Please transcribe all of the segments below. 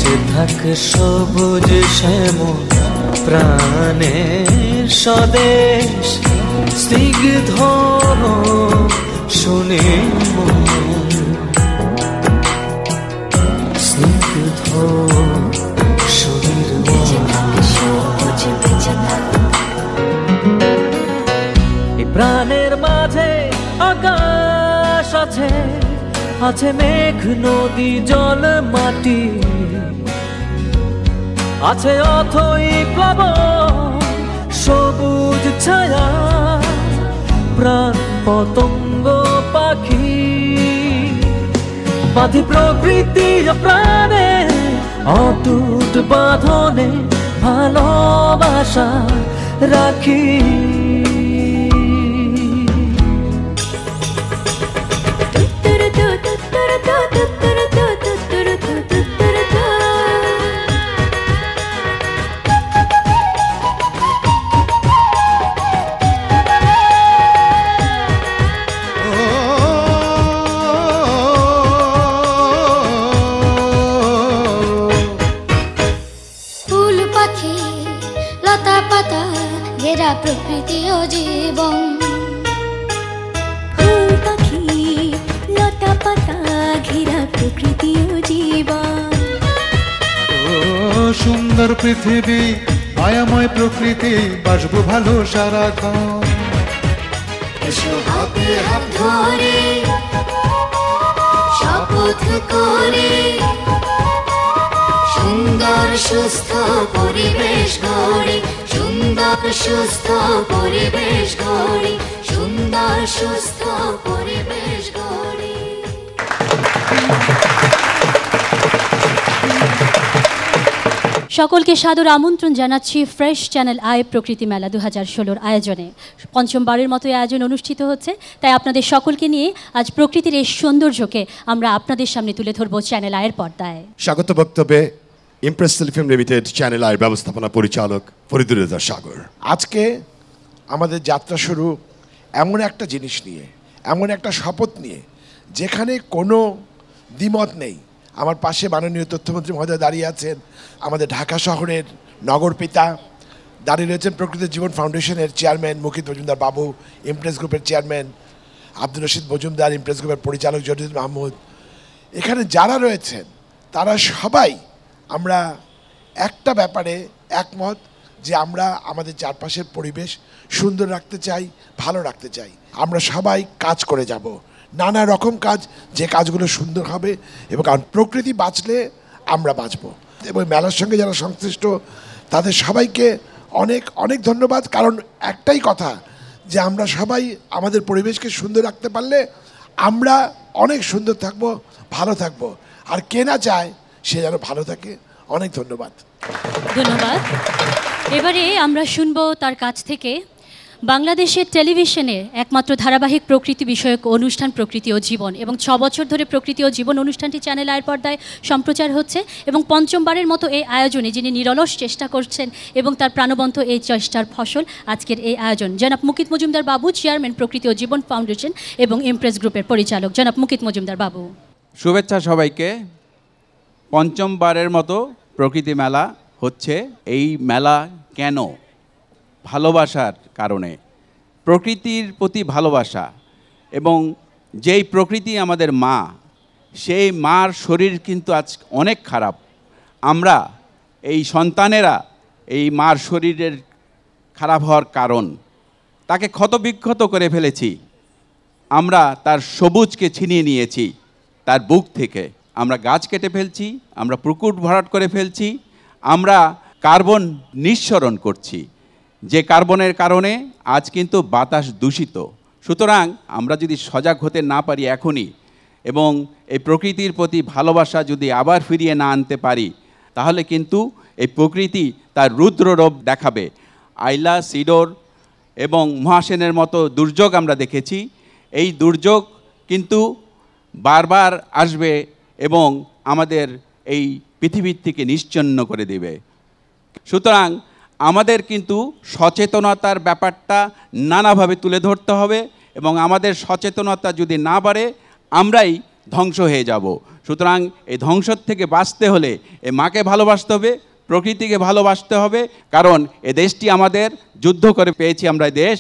বেঁচে থাক সবুজ শ্যামল প্রাণের স্বদেশ, স্নিগ্ধ শুনে স্নিগ্ধ শরীর। এই প্রাণের মাঝে আকাশ আছে, আছে মেঘ নদী জল মাটি, আছে অথই প্লাবন সবুজ ছায়া, প্রাণ পতঙ্গ পাখি, বাঁধি প্রকৃতি প্রাণে অটুট বাঁধনে ভালোবাসা রাখি। প্রকৃতি ও জীবন, ফুল পাখি লতা পাতা ঘেরা প্রকৃতি ও জীবন। ও সুন্দর পৃথিবী মায়াময় প্রকৃতি, বাসবো ভালো সারাক্ষণ। এসো হাতে হাত ধরে শপথ করে, সুন্দর সুস্থ পরিবেশ গড়ে, সুন্দর সুস্থ পরিবেশ গড়ে, সুন্দর সুস্থ পরিবেশ গড়ে। সকলকে সাদর আমন্ত্রণ জানাচ্ছি ফ্রেশ চ্যানেল আই প্রকৃতি মেলা 2016 আয়োজনে। পঞ্চমবারের মতো এই আয়োজন অনুষ্ঠিত হচ্ছে, তাই আপনাদের সকলকে নিয়ে আজ প্রকৃতির এই সৌন্দর্যকে আমরা আপনাদের সামনে তুলে ধরবো চ্যানেল আয়ের পর্দায়। স্বাগত বক্তব্যে ইমপ্রেস টেলিফিল্ম লিমিটেড চ্যানেল আয়ের ব্যবস্থাপনা পরিচালক ফরিদুর রেজা সাগর। আজকে আমাদের যাত্রা শুরু এমন একটা জিনিস নিয়ে, এমন একটা শপথ নিয়ে যেখানে কোনো দ্বিমত নেই। আমার পাশে মাননীয় তথ্যমন্ত্রী মহোদয় দাঁড়িয়ে আছেন, আমাদের ঢাকা শহরের নগর পিতা দাঁড়িয়ে রয়েছেন, প্রকৃতির জীবন ফাউন্ডেশনের চেয়ারম্যান মুকিত মজুমদার বাবু, ইমপ্রেস গ্রুপের চেয়ারম্যান আব্দুর রশিদ মজুমদার, ইমপ্রেস গ্রুপের পরিচালক জহিরুদ্দিন মাহমুদ। এখানে যারা রয়েছেন তারা সবাই আমরা একটা ব্যাপারে একমত যে আমরা আমাদের চারপাশের পরিবেশ সুন্দর রাখতে চাই, ভালো রাখতে চাই। আমরা সবাই কাজ করে যাব, নানা রকম কাজ, যে কাজগুলো সুন্দর হবে, এবং কারণ প্রকৃতি বাঁচলে আমরা বাঁচব। এবং মেলার সঙ্গে যারা সংশ্লিষ্ট তাদের সবাইকে অনেক অনেক ধন্যবাদ। কারণ একটাই কথা যে আমরা সবাই আমাদের পরিবেশকে সুন্দর রাখতে পারলে আমরা অনেক সুন্দর থাকবো, ভালো থাকবো। আর কে না চায় সে যেন ভালো থাকে। অনেক ধন্যবাদ। ধন্যবাদ। এবারে আমরা শুনবো তার কাছ থেকে বাংলাদেশের টেলিভিশনে একমাত্র ধারাবাহিক প্রকৃতি বিষয়ক অনুষ্ঠান প্রকৃতি ও জীবন, এবং 6 বছর ধরে প্রকৃতি ও জীবন অনুষ্ঠানটি চ্যানেল আয়ের পর্দায় সম্প্রচার হচ্ছে, এবং পঞ্চমবারের মতো এই আয়োজনে যিনি নিরলস চেষ্টা করছেন এবং তার প্রাণবন্ত এই চেষ্টার ফসল আজকের এই আয়োজন। জনাব মুকিত মজুমদার বাবু, চেয়ারম্যান প্রকৃতি ও জীবন ফাউন্ডেশন এবং ইমপ্রেস গ্রুপের পরিচালক। জনাব মুকিত মজুমদার বাবু। শুভেচ্ছা সবাইকে। পঞ্চমবারের মতো প্রকৃতি মেলা হচ্ছে। এই মেলা কেন? ভালোবাসার কারণে, প্রকৃতির প্রতি ভালোবাসা, এবং যেই প্রকৃতি আমাদের মা, সেই মার শরীর কিন্তু আজ অনেক খারাপ। আমরা এই সন্তানেরা এই মার শরীরের খারাপ হওয়ার কারণ, তাকে ক্ষতবিক্ষত করে ফেলেছি। আমরা তার সবুজকে ছিনিয়ে নিয়েছি তার বুক থেকে। আমরা গাছ কেটে ফেলছি, আমরা পুকুর ভরাট করে ফেলছি, আমরা কার্বন নিঃসরণ করছি, যে কার্বনের কারণে আজ কিন্তু বাতাস দূষিত। সুতরাং আমরা যদি সজাগ হতে না পারি এখনই, এবং এই প্রকৃতির প্রতি ভালোবাসা যদি আবার ফিরিয়ে না আনতে পারি, তাহলে কিন্তু এই প্রকৃতি তার রুদ্র রূপ দেখাবে। আইলা, সিডর এবং মহাসেনের মতো দুর্যোগ আমরা দেখেছি। এই দুর্যোগ কিন্তু বারবার আসবে এবং আমাদের এই পৃথিবীর থেকে নিশ্চিহ্ন করে দেবে। সুতরাং আমাদের কিন্তু সচেতনতার ব্যাপারটা নানাভাবে তুলে ধরতে হবে, এবং আমাদের সচেতনতা যদি না বাড়ে আমরাই ধ্বংস হয়ে যাব। সুতরাং এই ধ্বংস থেকে বাঁচতে হলে এই মাকে ভালোবাসতে হবে, প্রকৃতিকে ভালোবাসতে হবে। কারণ এ দেশটি আমাদের, যুদ্ধ করে পেয়েছি আমরা দেশ।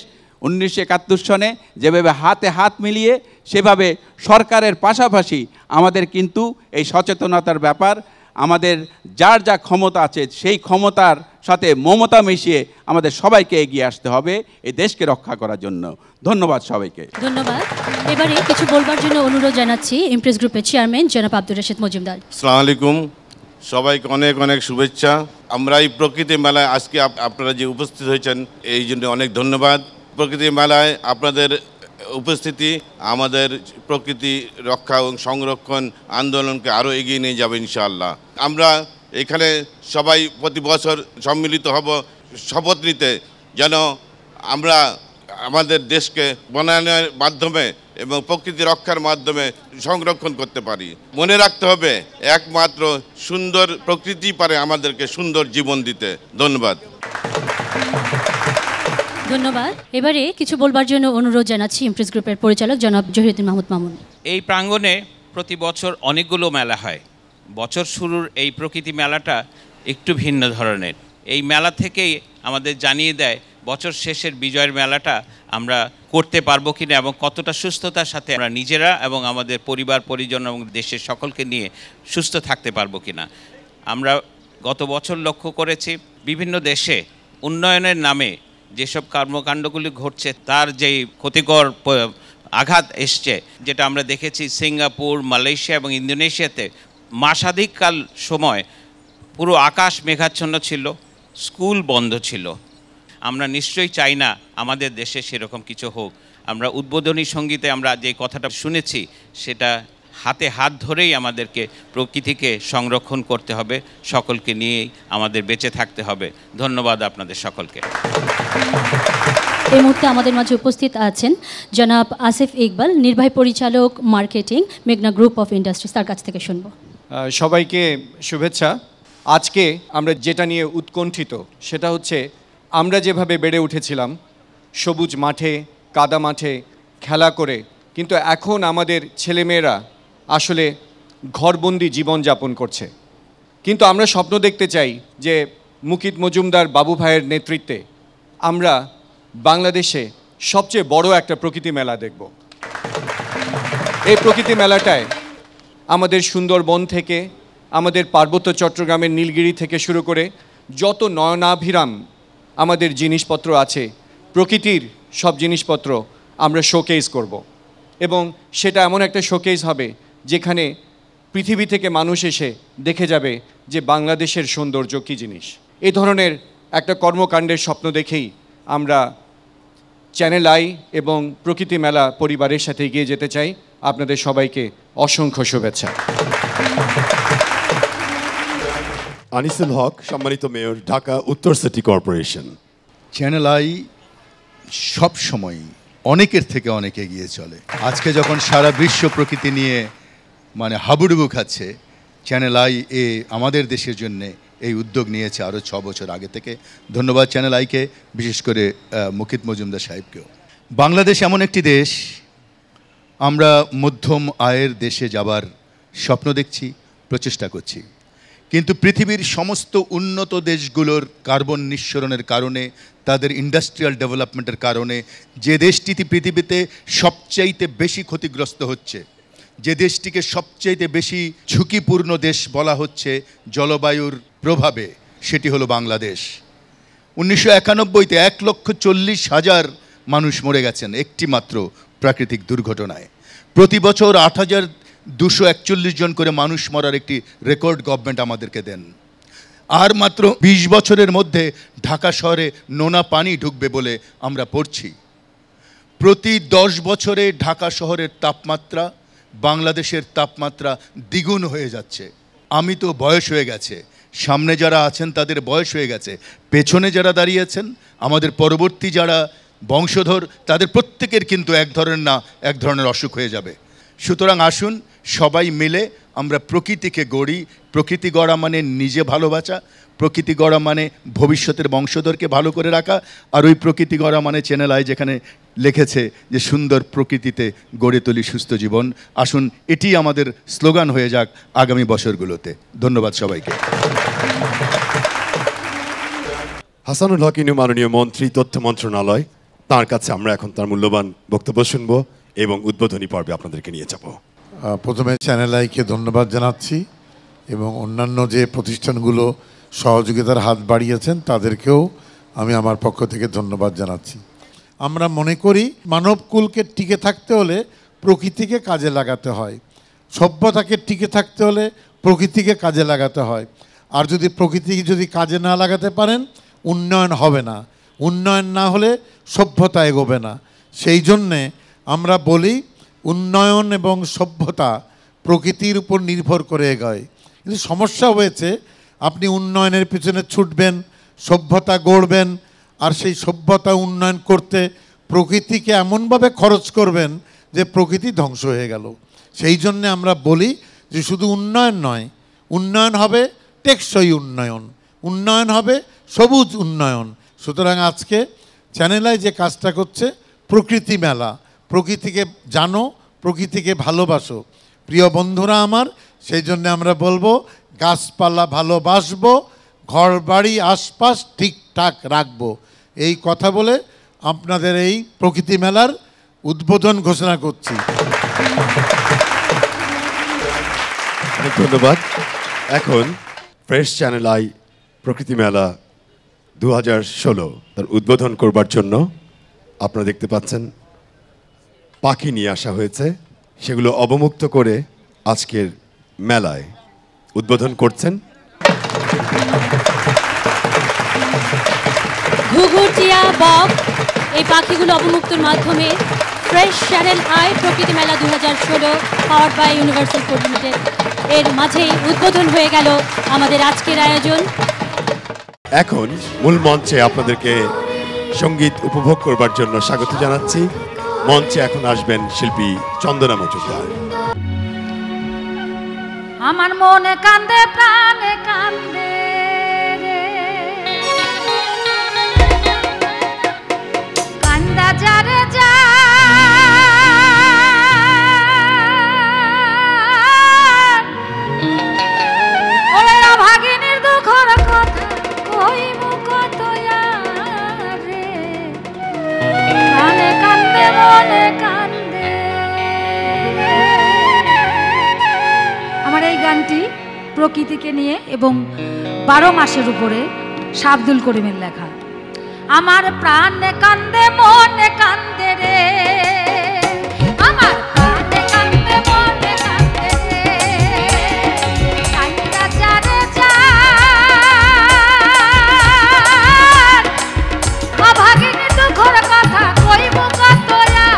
1971 সনে যেভাবে হাতে হাত মিলিয়ে, সেভাবে সরকারের পাশাপাশি আমাদের কিন্তু এই সচেতনতার ব্যাপার, আমাদের যার যা ক্ষমতা আছে সেই ক্ষমতার সাথে মমতা মিশিয়ে আমাদের সবাইকে এগিয়ে আসতে হবে এই দেশকে রক্ষা করার জন্য। ধন্যবাদ সবাইকে। ধন্যবাদ। এবারে কিছু বলবার জন্য অনুরোধ জানাচ্ছি ইমপ্রেস গ্রুপের চেয়ারম্যান জনাব আব্দুর রশিদ মজুমদার। আসসালামু আলাইকুম, সবাইকে অনেক অনেক শুভেচ্ছা। আমরা এই প্রকৃতি মেলায় আজকে আপনারা যে উপস্থিত হয়েছেন এই জন্য অনেক ধন্যবাদ। প্রকৃতি মেলায় আপনাদের উপস্থিতি আমাদের প্রকৃতি রক্ষা এবং সংরক্ষণ আন্দোলনকে আরও এগিয়ে নিয়ে যাবে ইনশাআল্লাহ। আমরা এখানে সবাই প্রতি বছর সম্মিলিত হব শপথ নিতে, যেন আমরা আমাদের দেশকে বনায়নের মাধ্যমে এবং প্রকৃতি রক্ষার মাধ্যমে সংরক্ষণ করতে পারি। মনে রাখতে হবে একমাত্র সুন্দর প্রকৃতি পারে আমাদেরকে সুন্দর জীবন দিতে। ধন্যবাদ। ধন্যবাদ। এবারে কিছু বলবার জন্য অনুরোধ জানাচ্ছি ইমপ্রেস গ্রুপের পরিচালক জনাব জহিরুদ্দিন মাহমুদ মামুন। এই প্রাঙ্গণে প্রতি বছর অনেকগুলো মেলা হয়। বছর শুরুর এই প্রকৃতি মেলাটা একটু ভিন্ন ধরনের। এই মেলা থেকেই আমাদের জানিয়ে দেয় বছর শেষের বিজয়ের মেলাটা আমরা করতে পারবো কিনা এবং কতটা সুস্থতার সাথে আমরা নিজেরা এবং আমাদের পরিবার পরিজন এবং দেশের সকলকে নিয়ে সুস্থ থাকতে পারবো কিনা। আমরা গত বছর লক্ষ্য করেছি বিভিন্ন দেশে উন্নয়নের নামে যেসব কর্মকাণ্ডগুলি ঘটছে তার যেই ক্ষতিকর আঘাত এসছে, যেটা আমরা দেখেছি সিঙ্গাপুর, মালয়েশিয়া এবং ইন্দোনেশিয়াতে মাসাধিককাল সময় পুরো আকাশ মেঘাচ্ছন্ন ছিল, স্কুল বন্ধ ছিল। আমরা নিশ্চয়ই চাই না আমাদের দেশে সেরকম কিছু হোক। আমরা উদ্বোধনী সঙ্গীতে আমরা যে কথাটা শুনেছি সেটা হাতে হাত ধরেই আমাদেরকে প্রকৃতিকে সংরক্ষণ করতে হবে, সকলকে নিয়েই আমাদের বেঁচে থাকতে হবে। ধন্যবাদ আপনাদের সকলকে। এই মুহূর্তে আমাদের মাঝে উপস্থিত আছেন জনাব আসিফ ইকবাল, নির্বাহী পরিচালক মার্কেটিং, মেঘনা গ্রুপ অফ ইন্ডাস্ট্রিজ। তার কাছ থেকে শুনবো। সবাইকে শুভেচ্ছা। আজকে আমরা যেটা নিয়ে উৎকণ্ঠিত সেটা হচ্ছে আমরা যেভাবে বেড়ে উঠেছিলাম সবুজ মাঠে, কাদা মাঠে খেলা করে, কিন্তু এখন আমাদের ছেলেমেয়েরা আসলে ঘরবন্দি জীবনযাপন করছে। কিন্তু আমরা স্বপ্ন দেখতে চাই যে মুকিত মজুমদার বাবু ভাইয়ের নেতৃত্বে আমরা বাংলাদেশে সবচেয়ে বড় একটা প্রকৃতি মেলা দেখব। এই প্রকৃতি মেলাটায় আমাদের সুন্দরবন থেকে, আমাদের পার্বত্য চট্টগ্রামের নীলগিরি থেকে শুরু করে যত নয়নাভিরাম আমাদের জিনিসপত্র আছে, প্রকৃতির সব জিনিসপত্র আমরা শোকেস করব। এবং সেটা এমন একটা শোকেস হবে যেখানে পৃথিবী থেকে মানুষ এসে দেখে যাবে যে বাংলাদেশের সৌন্দর্য কী জিনিস। এই ধরনের একটা কর্মকাণ্ডের স্বপ্ন দেখেই আমরা চ্যানেল আই এবং প্রকৃতি মেলা পরিবারের সাথে এগিয়ে যেতে চাই। আপনাদের সবাইকে অসংখ্য শুভেচ্ছা। আনিসুল হক, সম্মানিত মেয়র, ঢাকা উত্তর সিটি কর্পোরেশন। চ্যানেল আই সব সময় অনেকের থেকে অনেক এগিয়ে চলে। আজকে যখন সারা বিশ্ব প্রকৃতি নিয়ে হাবুডুবু খাচ্ছে, চ্যানেল আই আমাদের দেশের জন্যে এই উদ্যোগ নিয়েছে আরও 6 বছর আগে থেকে। ধন্যবাদ চ্যানেল আইকে, বিশেষ করে মুকিত মজুমদার সাহেবকেও। বাংলাদেশ এমন একটি দেশ, আমরা মধ্যম আয়ের দেশে যাবার স্বপ্ন দেখছি, প্রচেষ্টা করছি। কিন্তু পৃথিবীর সমস্ত উন্নত দেশগুলোর কার্বন নিঃসরণের কারণে, তাদের ইন্ডাস্ট্রিয়াল ডেভেলপমেন্টের কারণে যে দেশটি পৃথিবীতে সবচাইতে বেশি ক্ষতিগ্রস্ত হচ্ছে, যে দেশটিকে সবচাইতে বেশি ঝুঁকিপূর্ণ দেশ বলা হচ্ছে জলবায়ুর প্রভাবে, সেটি হলো বাংলাদেশ। 1991-তে 1,40,000 মানুষ মরে গেছেন একটি মাত্র প্রাকৃতিক দুর্ঘটনায়। প্রতি বছর 8,241 জন করে মানুষ মরার একটি রেকর্ড গভর্নমেন্ট আমাদেরকে দেন। আর মাত্র 20 বছরের মধ্যে ঢাকা শহরে নোনা পানি ঢুকবে বলে আমরা পড়ছি। প্রতি 10 বছরে ঢাকা শহরের তাপমাত্রা, বাংলাদেশের তাপমাত্রা দ্বিগুণ হয়ে যাচ্ছে। আমি তো বয়স হয়ে গেছে, সামনে যারা আছেন তাদের বয়স হয়ে গেছে, পেছনে যারা দাঁড়িয়েছেন, আমাদের পরবর্তী যারা বংশধর, তাদের প্রত্যেকের কিন্তু এক ধরনের অসুখ হয়ে যাবে। সুতরাং আসুন সবাই মিলে আমরা প্রকৃতিকে গড়ি। প্রকৃতি গড়া মানে নিজে ভালোবাসা, প্রকৃতি গড়া মানে ভবিষ্যতের বংশধরকে ভালো করে রাখা, আর ওই প্রকৃতি গড়া মানে চ্যানেল আই যেখানে লিখেছে যে সুন্দর প্রকৃতিতে গড়ে তুলি সুস্থ জীবন। আসুন এটি আমাদের স্লোগান হয়ে যাক আগামী বছরগুলোতে। ধন্যবাদ সবাইকে। হাসানুল হক ইনু মাননীয় মন্ত্রী, তথ্য মন্ত্রণালয়, তার কাছে আমরা এখন তার মূল্যবান বক্তব্য শুনবো এবং উদ্বোধনী পর্বে আপনাদেরকে নিয়ে যাব। প্রথমে চ্যানেল আইকে ধন্যবাদ জানাচ্ছি এবং অন্যান্য যে প্রতিষ্ঠানগুলো সহযোগিতার হাত বাড়িয়েছেন তাদেরকেও আমি আমার পক্ষ থেকে ধন্যবাদ জানাচ্ছি। আমরা মনে করি মানবকুলকে টিকে থাকতে হলে প্রকৃতিকে কাজে লাগাতে হয়, সভ্যতাকে টিকে থাকতে হলে প্রকৃতিকে কাজে লাগাতে হয়। আর যদি প্রকৃতিকে যদি কাজে না লাগাতে পারেন উন্নয়ন হবে না, উন্নয়ন না হলে সভ্যতা এগোবে না। সেই জন্যে আমরা বলি উন্নয়ন এবং সভ্যতা প্রকৃতির উপর নির্ভর করে এগোয়। কিন্তু সমস্যা হয়েছে আপনি উন্নয়নের পিছনে ছুটবেন, সভ্যতা গড়বেন, আর সেই সভ্যতা উন্নয়ন করতে প্রকৃতিকে এমনভাবে খরচ করবেন যে প্রকৃতি ধ্বংস হয়ে গেল। সেই জন্যে আমরা বলি যে শুধু উন্নয়ন নয়, উন্নয়ন হবে টেকসই উন্নয়ন, উন্নয়ন হবে সবুজ উন্নয়ন। সুতরাং আজকে চ্যানেল আই যে কাজটা করছে প্রকৃতি মেলা, প্রকৃতিকে জানো, প্রকৃতিকে ভালোবাসো। প্রিয় বন্ধুরা আমার, সেই জন্য আমরা বলবো গাছপালা ভালোবাসবো, ঘর বাড়ি আশপাশ ঠিকঠাক রাখবো। এই কথা বলে আপনাদের এই প্রকৃতি মেলার উদ্বোধন ঘোষণা করছি। অনেক ধন্যবাদ। এখন ফ্রেশ চ্যানেল আই প্রকৃতি মেলা 2016 তার উদ্বোধন করবার জন্য আপনারা দেখতে পাচ্ছেন পাখি নিয়ে আসা হয়েছে, সেগুলো অবমুক্ত করে আজকের মেলায় উদ্বোধন করছেন ঘুঘুরটিয়া, বক, এই পাখিগুলো অবমুক্তর মাধ্যমে ফ্রেশ চ্যানেল আই প্রকৃতি মেলা 2016 powered by universal food limited এর মাঝেই উদ্বোধন হয়ে গেল আমাদের আজকের আয়োজন। এখন মূল মঞ্চে আপনাদেরকে সঙ্গীত উপভোগ করবার জন্য স্বাগত জানাচ্ছি। মঞ্চে এখন আসবেন শিল্পী চন্দনা মজুমদার। আমার মনে কান্দে প্রাণে কান্দে রে, কান্দা যারে যা ওরে ভাগিনীর দুঃখর কথা কইমু কত রে, প্রাণে কান্দে মনে কান্দে। আমার এই গানটি প্রকৃতিকে নিয়ে এবং 12 মাসের উপরে আব্দুল করিমের লেখা। আমার প্রাণে কান্দে মনে কান্দে রে, আমার প্রাণে কান্দে মনে কান্দে রে, কান্দা যারে যার অভাগিনী দুঃখর কথা কইবো কত রে,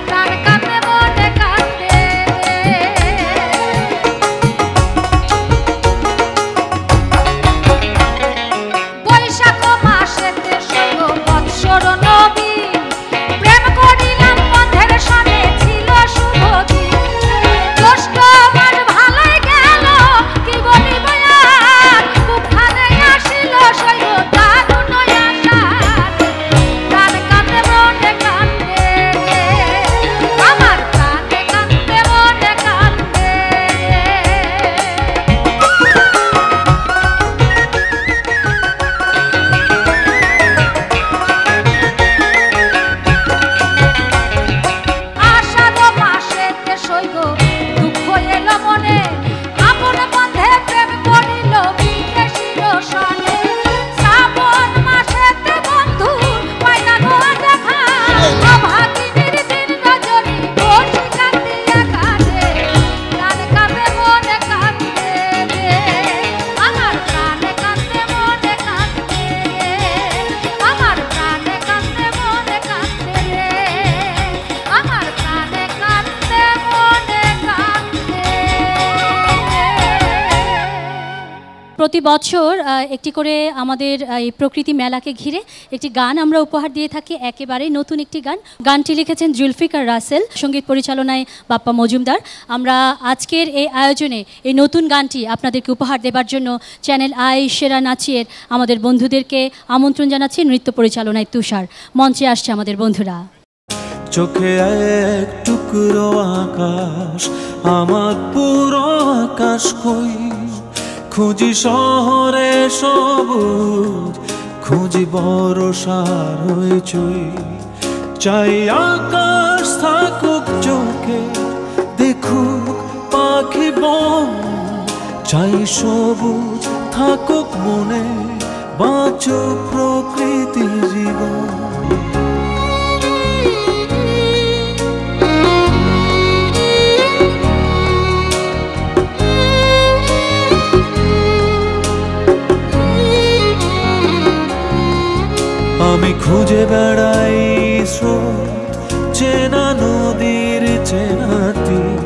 প্রাণ কান্দে মনে কান্দে রে। বৈশাখ মাসেতে 16 বৎসর নবীন প্রতি বছর একটি করে আমাদের এই প্রকৃতি মেলাকে ঘিরে একটি গান আমরা উপহার দিয়ে থাকি, একেবারেই নতুন একটি গান। গানটি লিখেছেন জুলফিকার রাসেল, সঙ্গীত পরিচালনায় বাপ্পা মজুমদার। আমরা আজকের এই আয়োজনে এই নতুন গানটি আপনাদেরকে উপহার দেবার জন্য চ্যানেল আই সেরা নাচিয়ের আমাদের বন্ধুদেরকে আমন্ত্রণ জানাচ্ছি। নৃত্য পরিচালনায় তুষার। মঞ্চে আসছে আমাদের বন্ধুরা। চোখে এক টুকরো আকাশ, আমার পুরো আকাশ কই, খুঁজি শহরে সবুজ, খুঁজি বর্ষার হইচই, চাই আকাশ থাকুক চোখে, দেখুক পাখি বন, চাই সবুজ থাকুক মনে, বাঁচুক প্রকৃতি জীবন। আমি খুঁজে বেড়াই স্রোত, চেনা নদীর চেনা তীর,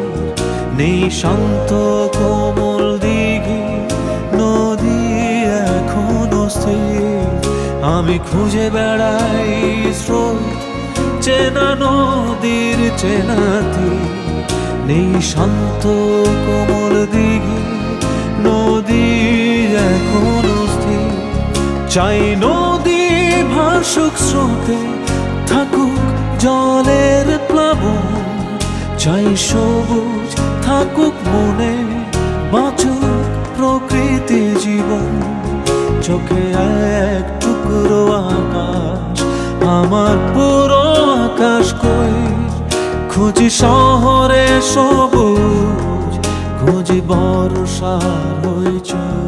নেই শান্ত কোমল দিঘি, নদী এখনো স্থির। আমি খুঁজে বেড়াই স্রোত, চেনা নদীর চেনা তীর, নেই শান্ত কোমল দিঘি, নদী এখনো স্থির। চাই নদী ভাসুক স্রোতে, থাকুক জলের প্লাবন, চাই সবুজ থাকুক মনে, বাঁচুক প্রকৃতি জীবন। চোখে এক টুকরো আকাশ, আমার পুরো আকাশ কই, খুঁজি শহরে সবুজ, খুঁজি বর্ষার হইচই।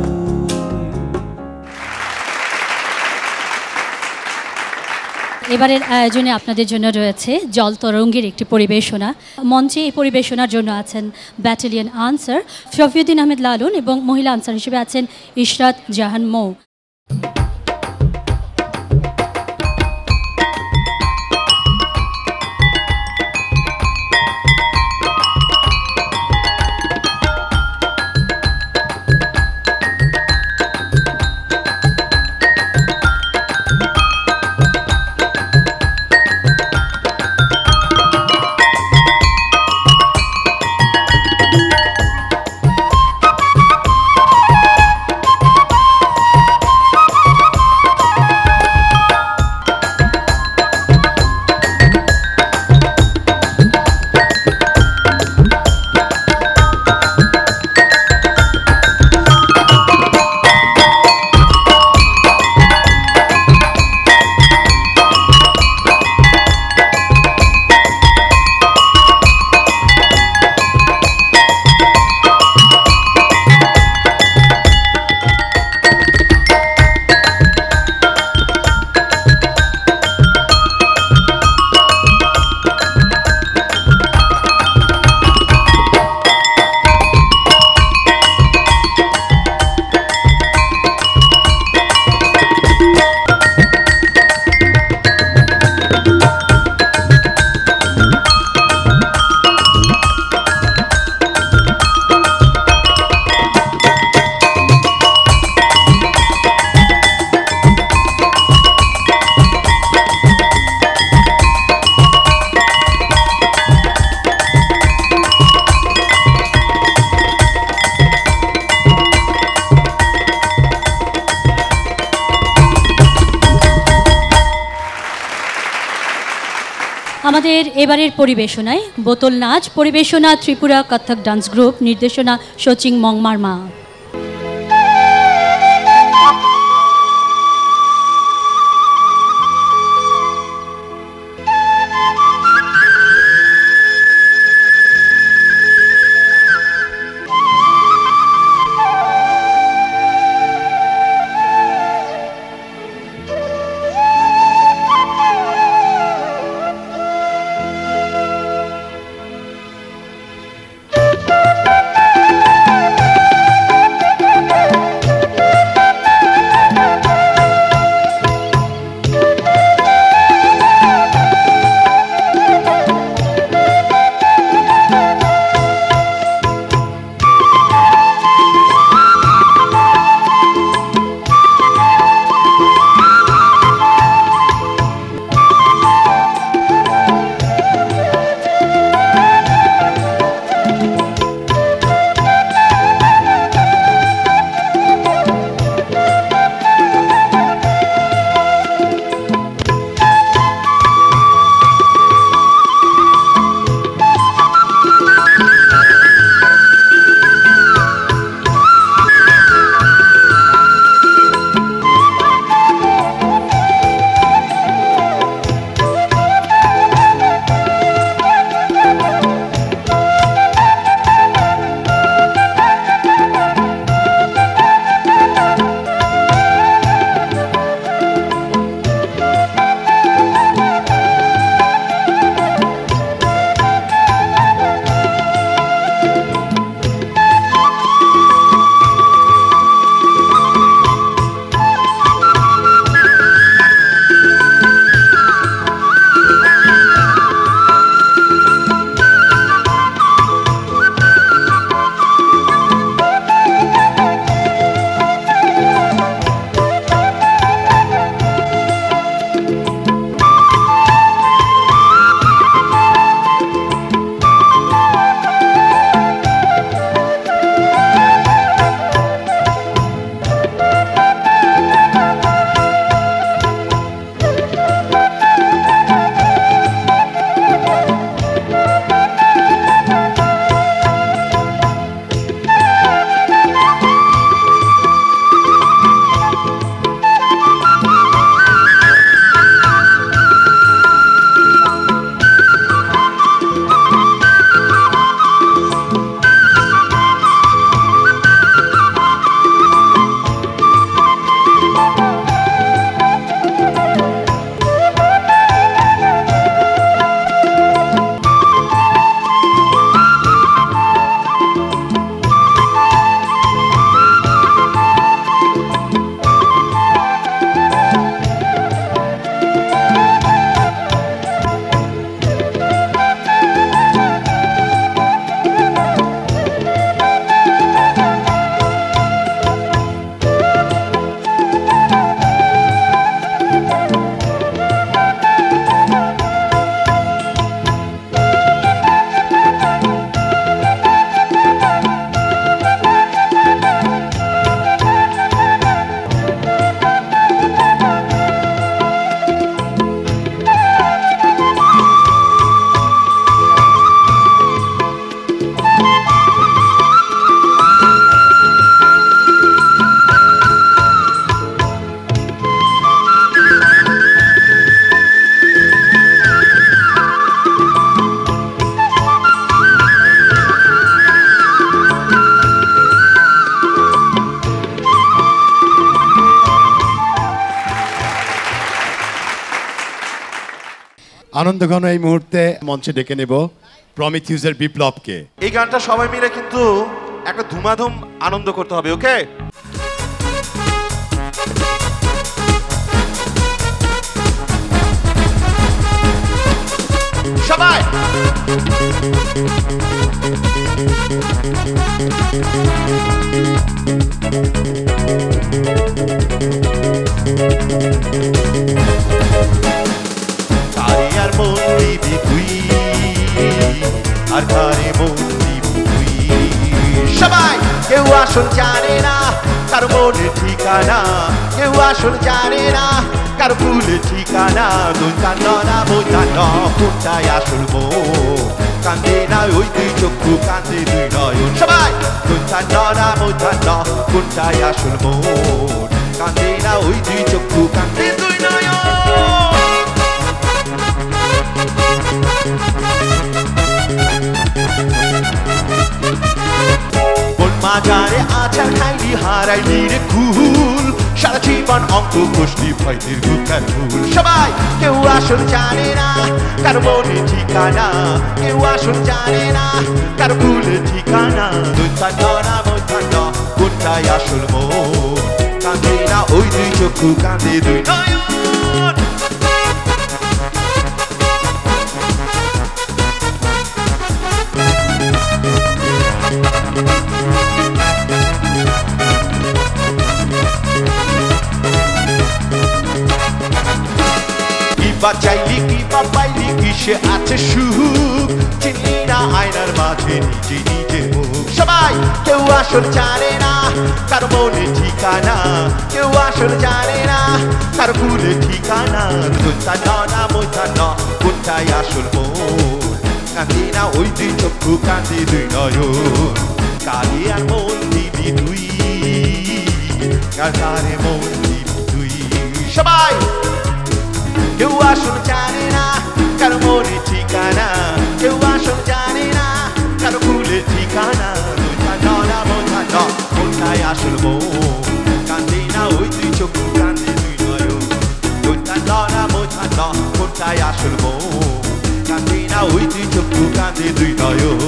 এবারের আয়োজনে আপনাদের জন্য রয়েছে জল তরঙ্গের একটি পরিবেশনা। মঞ্চে এই পরিবেশনার জন্য আছেন ব্যাটালিয়ন আনসার শফিউদ্দিন আহমেদ লালন এবং মহিলা আনসার হিসেবে আছেন ইশরাত জাহান মৌ। আমাদের এবারের পরিবেশনায় বোতল নাচ পরিবেশনা ত্রিপুরা কত্থক ডান্স গ্রুপ, নির্দেশনা শচিং মংমারমা। আনন্দঘন এই মুহূর্তে মঞ্চে ডেকে নেব প্রমিথিউসের বিপ্লবকে। এই গানটা সবাই মিলে কিন্তু একটা ধুমাধুম আনন্দ করতে হবে, ওকে? সবাই তারে আর মন দিবি তুই, আর তারে মন দিবি তুই। সবাই কেউ আসল জানে না কারো মনের ঠিকানা, কেউ আসল জানে না কারো ভুলের ঠিকানা। দৈতান্না বৈতান্ন কোনটাই আসল মন, কান্দে না ওই দুই চক্ষু, কান্দে দুই নয়ন। সবাই দৈতান্না বৈতান্ন কোনটাই আসল মন, কান্দে না ওই দুই চক্ষু, কান্দে দুই নয়ন। মাজারে আচার খাইলি হারাইলি রে কুল, সারা জীবন অঙ্ক কষলি ভয় দীর্ঘকার ভুল। সবাই কেউ আসল জানে না কারো মনের ঠিকানা, কেউ আসল জানে না কারো ভুলের ঠিকানা। দৈতান্না বৈতান্ন কোনটাই আসল মন, কান্দে না ওই দুই চক্ষু, কান্দে দুই নয়ন। চাইলি কি বা পাইলি কিসে আছে সুখ, চিনি না আয়নার মাঝে নিজে নিজে মুখ। সবাই কেউ আসল জানে না কারো মনের ঠিকানা, কেউ আসল জানে না কারো ভুলের ঠিকানা। দৈতান্না বৈতান্ন কোনটাই আসল মন, কান্দে না ওই দুই চক্ষু, কান্দে দুই নয়ন। কারে আর মন দিবি তুই, কারে মন দিবি তুই। সবাই কেউ আসল জানে না কারো মনের ঠিকানা, কেউ আসল জানে না কারো ভুলের ঠিকানা। দৈতান্না বৈতান্ন কোনটাই আসল মন, কান্দে না ওই দুই চক্ষু, কান্দে দুই নয়ন। দৈতান্না বৈতান্ন কোনটাই আসল মন, কান্দে না ওই দুই চক্ষু, কান্দে দুই নয়ন।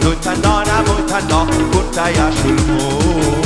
দৈতান্না বৈতান্ন কোনটাই আসল মন।